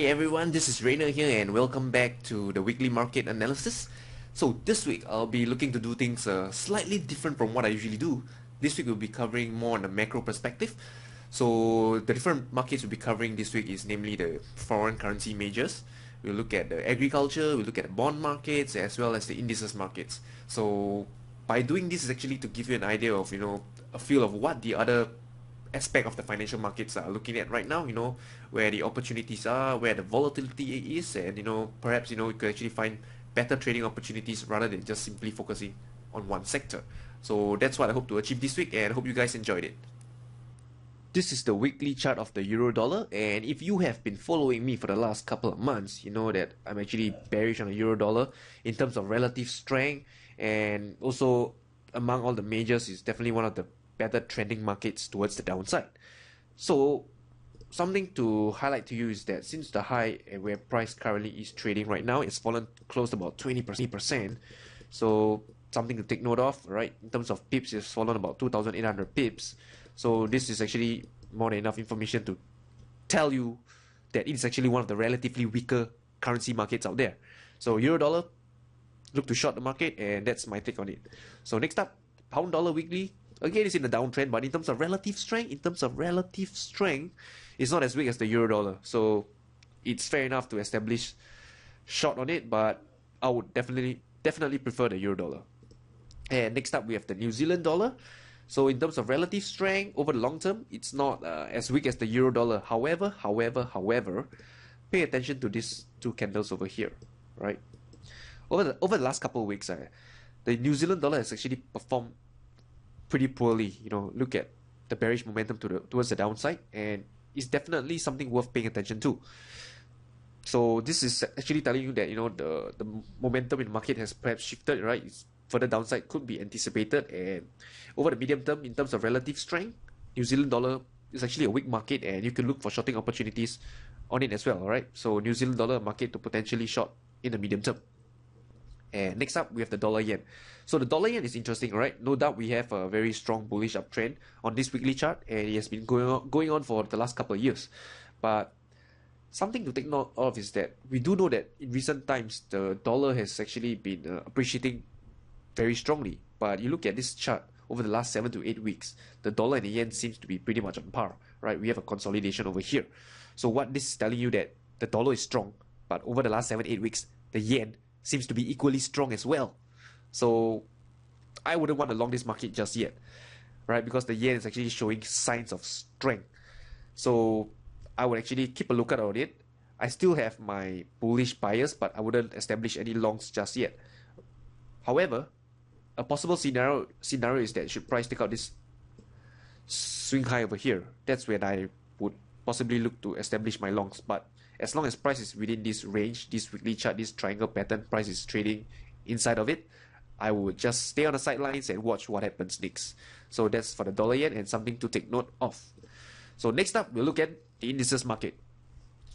everyone, this is Rainer here and welcome back to the weekly market analysis. So this week I'll be looking to do things slightly different from what I usually do. This week we'll be covering more on a macro perspective. So the different markets we'll be covering this week is namely the foreign currency majors. We'll look at the agriculture, we'll look at the bond markets as well as the indices markets. So by doing this is actually to give you an idea of, a feel of what the other aspect of the financial markets are looking at right now, where the opportunities are, where the volatility is, and perhaps you could actually find better trading opportunities rather than just simply focusing on one sector. So that's what I hope to achieve this week, and I hope you guys enjoyed it. This is the weekly chart of the euro dollar, and if you have been following me for the last couple of months, you know that I'm actually bearish on the euro dollar in terms of relative strength, and also among all the majors is definitely one of the better trending markets towards the downside. So something to highlight to you is that since the high and where price currently is trading right now, it's fallen close to about 20%. So something to take note of, right? In terms of pips, it's fallen about 2,800 pips. So this is actually more than enough information to tell you that it's actually one of the relatively weaker currency markets out there. So euro dollar, look to short the market, and that's my take on it. So next up, pound dollar weekly. Again, it's in the downtrend, but in terms of relative strength, it's not as weak as the euro dollar. So it's fair enough to establish short on it, but I would definitely prefer the euro dollar. And next up, we have the New Zealand dollar. So in terms of relative strength over the long term, it's not as weak as the euro dollar. However, pay attention to these two candles over here, right? Over the last couple of weeks, the New Zealand dollar has actually performed pretty poorly. Look at the bearish momentum towards the downside, and it's definitely something worth paying attention to. So this is actually telling you that the momentum in the market has perhaps shifted, right? Further downside could be anticipated, and over the medium term, in terms of relative strength, New Zealand dollar is actually a weak market, and you can look for shorting opportunities on it as well. All right, so New Zealand dollar market to potentially short in the medium term. And next up, we have the dollar yen. So the dollar yen is interesting, right? No doubt we have a very strong bullish uptrend on this weekly chart, and it has been going on for the last couple of years. But something to take note of is that we do know that in recent times, the dollar has actually been appreciating very strongly. But you look at this chart over the last 7 to 8 weeks, the dollar and the yen seems to be pretty much on par, right? We have a consolidation over here. So what this is telling you that the dollar is strong, but over the last 7-8 weeks, the yen seems to be equally strong as well. So I wouldn't want to long this market just yet, right? Because the yen is actually showing signs of strength. So I would actually keep a lookout on it. I still have my bullish bias, but I wouldn't establish any longs just yet. However, a possible scenario is that should price take out this swing high over here, that's when I would possibly look to establish my longs. But as long as price is within this range, this weekly chart, this triangle pattern, price is trading inside of it, I would just stay on the sidelines and watch what happens next. So that's for the dollar yen, and something to take note of. So next up, we'll look at the indices market.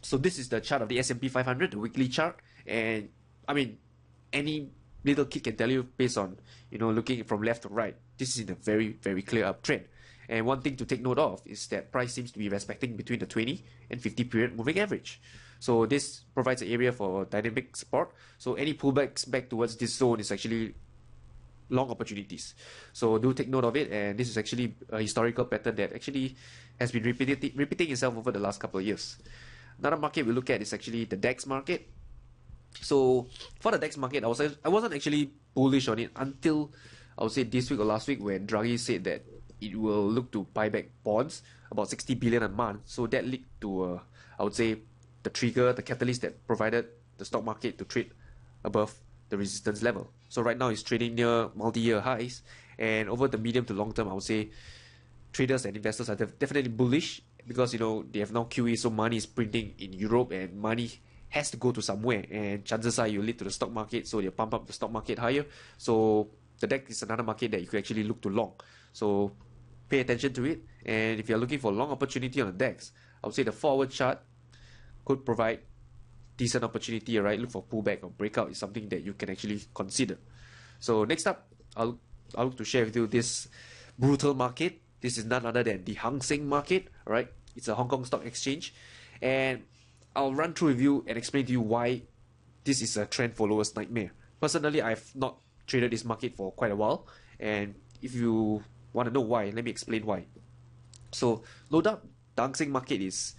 So this is the chart of the S&P 500, the weekly chart. And I mean, any little kid can tell you based on, looking from left to right, this is in a very, very clear uptrend. And one thing to take note of is that price seems to be respecting between the 20 and 50 period moving average. So this provides an area for dynamic support. So any pullbacks back towards this zone is actually long opportunities. So do take note of it. And this is actually a historical pattern that actually has been repeating itself over the last couple of years. Another market we look at is actually the DAX market. So for the DAX market, I wasn't actually bullish on it until I would say this week or last week when Draghi said that it will look to buy back bonds, about 60 billion a month. So that led to, I would say, the trigger, the catalyst that provided the stock market to trade above the resistance level. So right now it's trading near multi-year highs, and over the medium to long term, I would say traders and investors are definitely bullish because they have now QE, so money is printing in Europe, and money has to go to somewhere, and chances are you lead to the stock market, so they pump up the stock market higher. So the DAX is another market that you could actually look to long. So pay attention to it, and if you're looking for long opportunity on the DAX, I would say the forward chart could provide decent opportunity, right? Look for pullback or breakout is something that you can actually consider. So next up, I'll look to share with you this brutal market. This is none other than the Seng market, right? It's a Hong Kong stock exchange, and I'll run through with you and explain to you why this is a trend follower's nightmare. Personally, I've not traded this market for quite a while, and if you want to know why, let me explain why. So no doubt the Hang Seng market is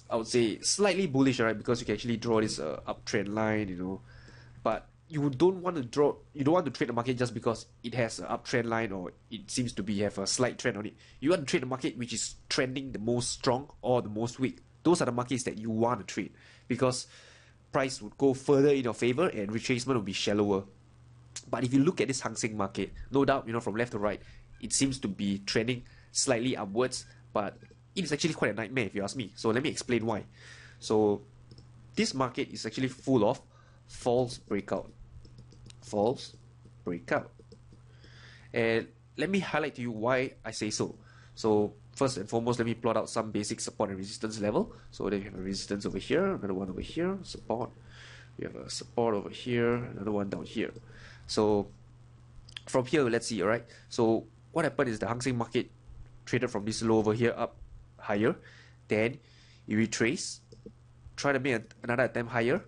I would say slightly bullish, right? Because you can actually draw this uptrend line, you know, but you don't want to trade the market just because it has an uptrend line or it seems to have a slight trend on it. You want to trade the market which is trending the most strong or the most weak. Those are the markets that you want to trade, because price would go further in your favor and retracement will be shallower. But if you look at this Hang Seng market, no doubt, you know, from left to right, it seems to be trending slightly upwards, but it is actually quite a nightmare if you ask me. So let me explain why. So this market is actually full of false breakout. And let me highlight to you why I say so. So first and foremost, let me plot out some basic support and resistance level. So then we have a resistance over here, another one over here, support. We have a support over here, another one down here. So from here, let's see, alright. So what happened is the Hang Seng market traded from this low over here up higher, then you retrace, try to make another attempt higher,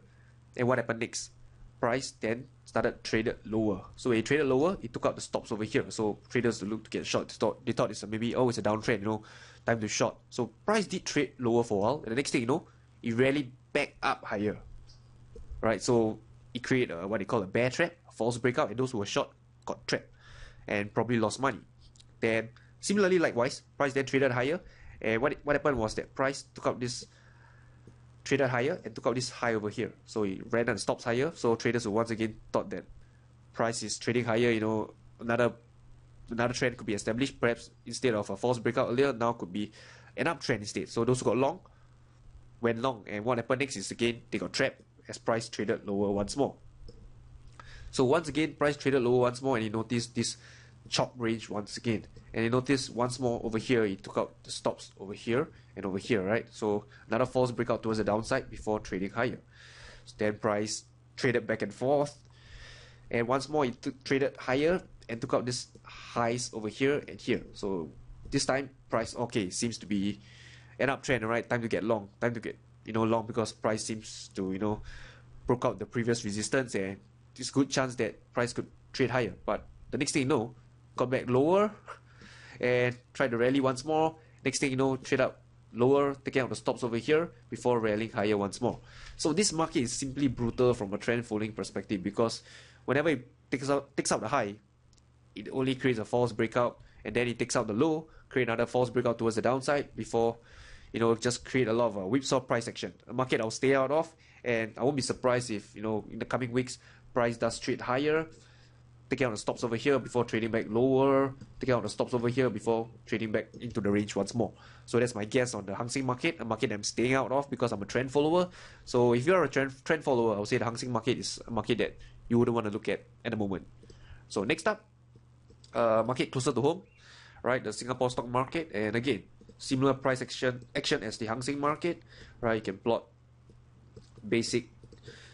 and what happened next? Price then started traded lower. So when it traded lower, it took out the stops over here. So traders to look to get short. They thought it's maybe, oh, it's a downtrend, you know, time to short. So price did trade lower for a while, and the next thing you know, it rallied back up higher, right? So it created what they call a bear trap, a false breakout, and those who were short got trapped and probably lost money. Then similarly, likewise, price then traded higher, and what happened was that price took out this traded higher and took out this high over here. So it ran and stops higher. So traders who once again thought that price is trading higher, you know, another trend could be established. Perhaps instead of a false breakout earlier, now could be an uptrend instead. So those who got long went long, and what happened next is again they got trapped as price traded lower once more. So once again, price traded lower once more, and you notice this chop range once again. And you notice once more over here, it took out the stops over here and over here, right? So another false breakout towards the downside before trading higher. So then price traded back and forth, and once more it traded higher and took out this highs over here and here. So this time price, okay, seems to be an uptrend, right? Time to get long, time to get, you know, long, because price seems to, you know, broke out the previous resistance, and there's good chance that price could trade higher. But the next thing you know, got back lower and tried to rally once more. Next thing you know, trade up lower, taking out the stops over here before rallying higher once more. So this market is simply brutal from a trend following perspective, because whenever it takes out the high, it only creates a false breakout, and then it takes out the low, create another false breakout towards the downside before, you know, just create a lot of whipsaw price action. A market I'll stay out of, and I won't be surprised if, you know, in the coming weeks price does trade higher, taking out the stops over here before trading back lower, taking out the stops over here before trading back into the range once more. So that's my guess on the Hang Seng market, a market I'm staying out of because I'm a trend follower. So if you're a trend follower, I would say the Hang Seng market is a market that you wouldn't want to look at the moment. So next up, market closer to home, right? The Singapore stock market, and again, similar price action as the Hang Seng market, right? You can plot basic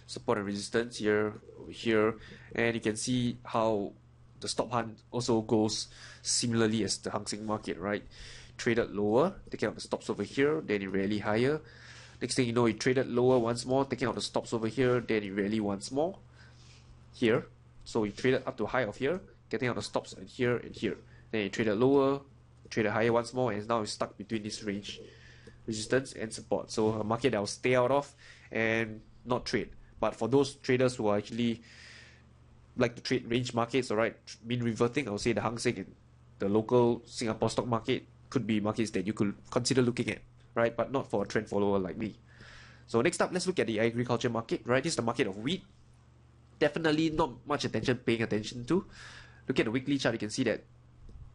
support and resistance here, over here, and you can see how the stop hunt also goes similarly as the Hang Seng market, right? Traded lower, taking out the stops over here, then it rally higher. Next thing you know, it traded lower once more, taking out the stops over here, then it rally once more here. So it traded up to high of here, getting out the stops and here and here. Then it traded lower, traded higher once more, and now it's stuck between this range, resistance and support. So a market that I'll stay out of and not trade. But for those traders who are actually like to trade range markets, alright, mean reverting, I would say the Hang Seng and the local Singapore stock market could be markets that you could consider looking at, right? But not for a trend follower like me. So next up, let's look at the agriculture market, right? This is the market of wheat. Definitely not much paying attention to. Look at the weekly chart, you can see that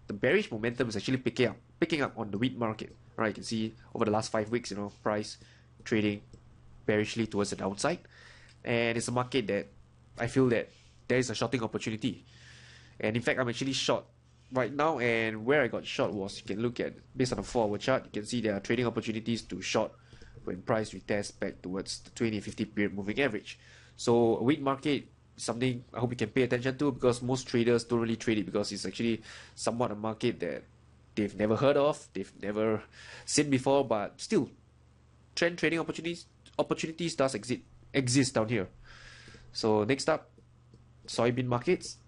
the bearish momentum is actually picking up on the wheat market, right? You can see over the last 5 weeks, you know, price trading bearishly towards the downside. And it's a market that I feel that there is a shorting opportunity. And in fact, I'm actually short right now, and where I got short was, you can look at, based on the 4-hour chart, you can see there are trading opportunities to short when price retests back towards the 20-50 period moving average. So a wheat market is something I hope you can pay attention to, because most traders don't really trade it because it's actually somewhat a market that they've never heard of, they've never seen before, but still trend trading opportunities does exist down here. So next up, soybean markets.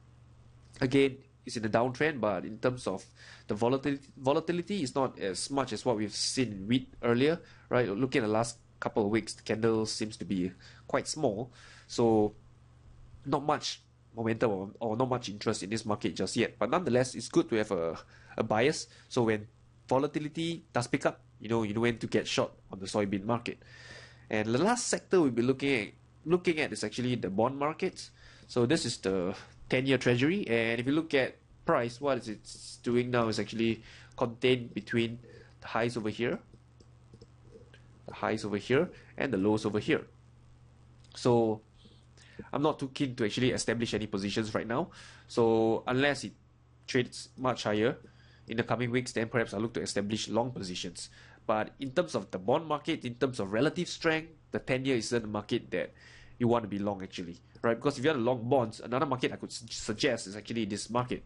Again, it's in a downtrend, but in terms of the volatility is not as much as what we've seen in wheat earlier, right? Looking at the last couple of weeks, the candle seems to be quite small, so not much momentum or not much interest in this market just yet. But nonetheless, it's good to have a bias. So when volatility does pick up, you know when to get short on the soybean market. And the last sector we'll be looking at is actually the bond markets. So this is the 10-year treasury, and if you look at price, what is it's doing now is actually contained between the highs over here, and the lows over here. So I'm not too keen to actually establish any positions right now. So unless it trades much higher in the coming weeks, then perhaps I'll look to establish long positions. But in terms of the bond market, in terms of relative strength, the 10-year isn't a market that you want to be long actually, right? Because if you are long bonds, another market I could suggest is actually this market.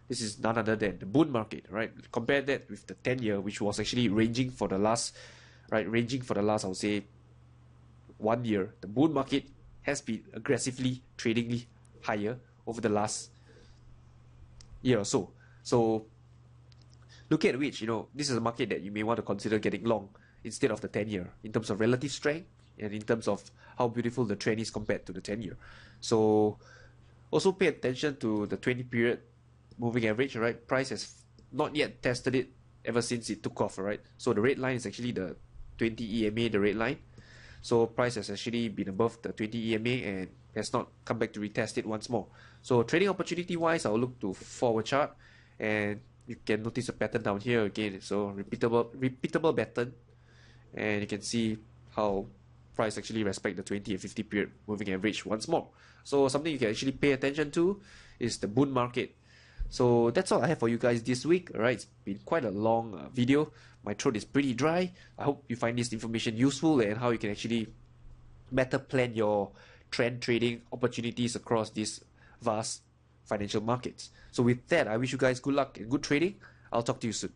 This is none other than the bond market, right? Compare that with the 10-year, which was actually ranging for the last, I would say, 1 year. The bond market has been aggressively tradingly higher over the last year or so. So look at which, this is a market that you may want to consider getting long instead of the 10-year in terms of relative strength and in terms of how beautiful the trend is compared to the 10-year. So also pay attention to the 20-period moving average, right? Price has not yet tested it ever since it took off, right? So the red line is actually the 20 EMA, the red line. So price has actually been above the 20 EMA and has not come back to retest it once more. So trading opportunity wise, I'll look to forward chart, and you can notice a pattern down here again. So repeatable pattern, and you can see how price actually respect the 20 and 50 period moving average once more. So something you can actually pay attention to is the bond market. So that's all I have for you guys this week. Alright, it's been quite a long video. My throat is pretty dry. I hope you find this information useful and how you can actually better plan your trend trading opportunities across these vast financial markets. So with that, I wish you guys good luck and good trading. I'll talk to you soon.